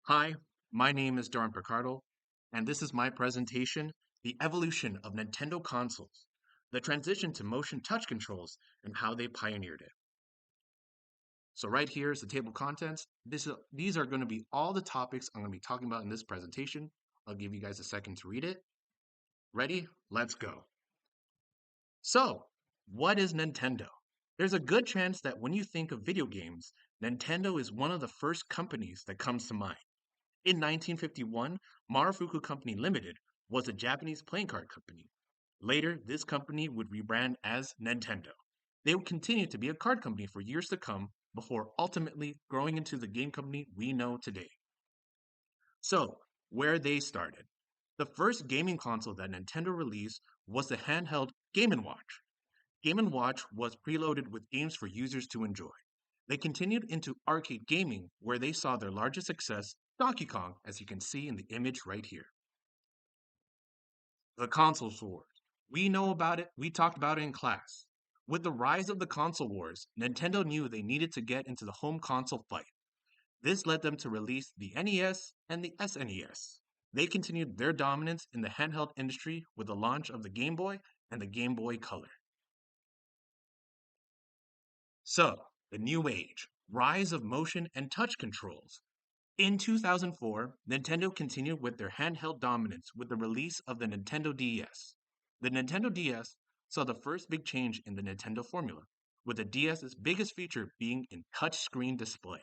Hi, my name is Darwin Picardal, and this is my presentation, The Evolution of Nintendo Consoles, the transition to motion touch controls, and how they pioneered it. So right here is the table of contents. These are going to be all the topics I'm going to be talking about in this presentation. I'll give you guys a second to read it. Ready? Let's go. So, what is Nintendo? There's a good chance that when you think of video games, Nintendo is one of the first companies that comes to mind. In 1951, Marufuku Company Limited was a Japanese playing card company. Later, this company would rebrand as Nintendo. They would continue to be a card company for years to come before ultimately growing into the game company we know today. So, where they started. The first gaming console that Nintendo released was the handheld Game & Watch. Game & Watch was preloaded with games for users to enjoy. They continued into arcade gaming, where they saw their largest success, Donkey Kong, as you can see in the image right here. The console wars. We know about it, we talked about it in class. With the rise of the console wars, Nintendo knew they needed to get into the home console fight. This led them to release the NES and the SNES. They continued their dominance in the handheld industry with the launch of the Game Boy and the Game Boy Color. So, the new age, rise of motion and touch controls. In 2004, Nintendo continued with their handheld dominance with the release of the Nintendo DS. The Nintendo DS saw the first big change in the Nintendo formula, with the DS's biggest feature being in touchscreen display.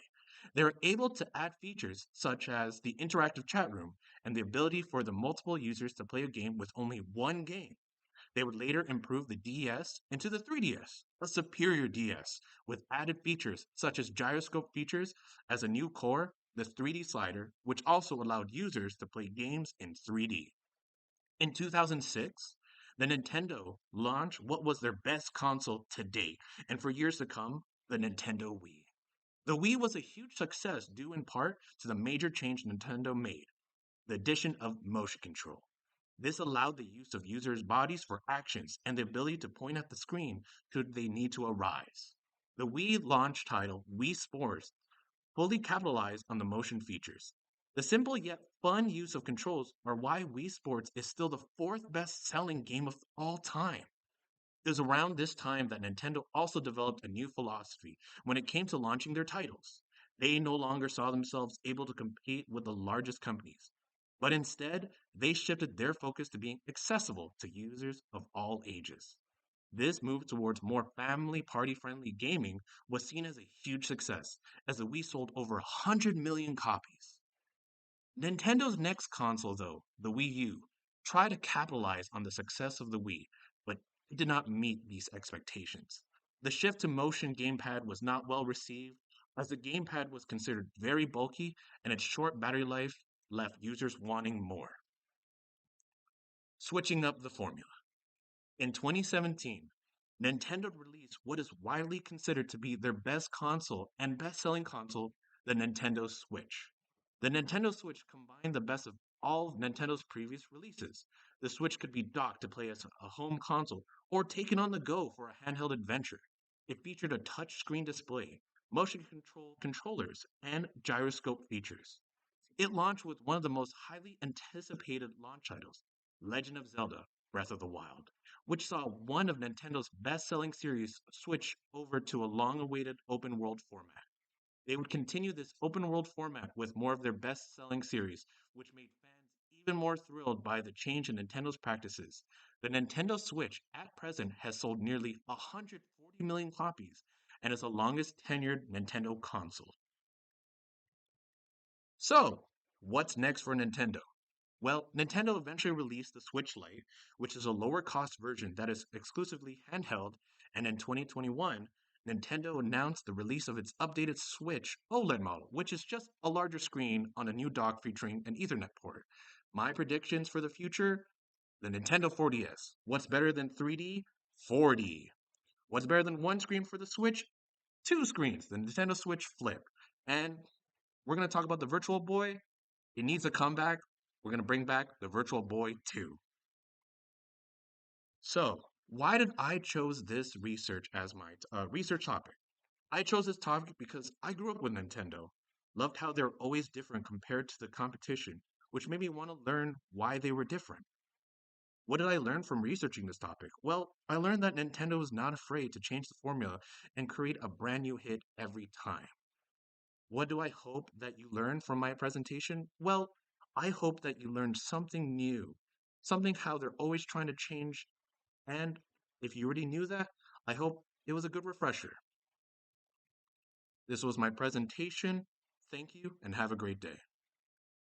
They were able to add features such as the interactive chat room and the ability for the multiple users to play a game with only one game. They would later improve the DS into the 3DS, a superior DS, with added features such as gyroscope features as a new core, the 3D slider, which also allowed users to play games in 3D. In 2006, the Nintendo launched what was their best console to date, and for years to come, the Nintendo Wii. The Wii was a huge success due in part to the major change Nintendo made, the addition of motion control. This allowed the use of users' bodies for actions and the ability to point at the screen should they need to arise. The Wii launch title, Wii Sports, fully capitalized on the motion features. The simple yet fun use of controls are why Wii Sports is still the fourth best selling game of all time. It was around this time that Nintendo also developed a new philosophy when it came to launching their titles. They no longer saw themselves able to compete with the largest companies, but instead, they shifted their focus to being accessible to users of all ages. This move towards more family party friendly gaming was seen as a huge success, as the Wii sold over 100 million copies. Nintendo's next console, though, the Wii U, tried to capitalize on the success of the Wii, but it did not meet these expectations. The shift to motion gamepad was not well received, as the gamepad was considered very bulky and its short battery life left users wanting more. Switching up the formula. In 2017, Nintendo released what is widely considered to be their best console and best selling console, the Nintendo Switch. The Nintendo Switch combined the best of all of Nintendo's previous releases. The Switch could be docked to play as a home console or taken on the go for a handheld adventure. It featured a touchscreen display, motion control controllers, and gyroscope features. It launched with one of the most highly anticipated launch titles, Legend of Zelda Breath of the Wild, which saw one of Nintendo's best selling series switch over to a long awaited open world format. They would continue this open world format with more of their best selling series, which made fans even more thrilled by the change in Nintendo's practices. The Nintendo Switch at present has sold nearly 140 million copies and is the longest tenured Nintendo console. So, what's next for Nintendo? Well, Nintendo eventually released the Switch Lite, which is a lower cost version that is exclusively handheld, and in 2021, Nintendo announced the release of its updated Switch OLED model, which is just a larger screen on a new dock featuring an Ethernet port. My predictions for the future: the Nintendo 4DS. What's better than 3D? 4D. What's better than one screen for the Switch? Two screens, the Nintendo Switch Flip. And we're going to talk about the Virtual Boy. It needs a comeback. We're going to bring back the Virtual Boy 2. So, why did I chose this research as my research topic? I chose this topic because I grew up with Nintendo. Loved how they're always different compared to the competition, which made me want to learn why they were different. What did I learn from researching this topic? Well, I learned that Nintendo is not afraid to change the formula and create a brand new hit every time. What do I hope that you learn from my presentation? Well, I hope that you learned something new, something how they're always trying to change. And if you already knew that, I hope it was a good refresher. This was my presentation. Thank you and have a great day.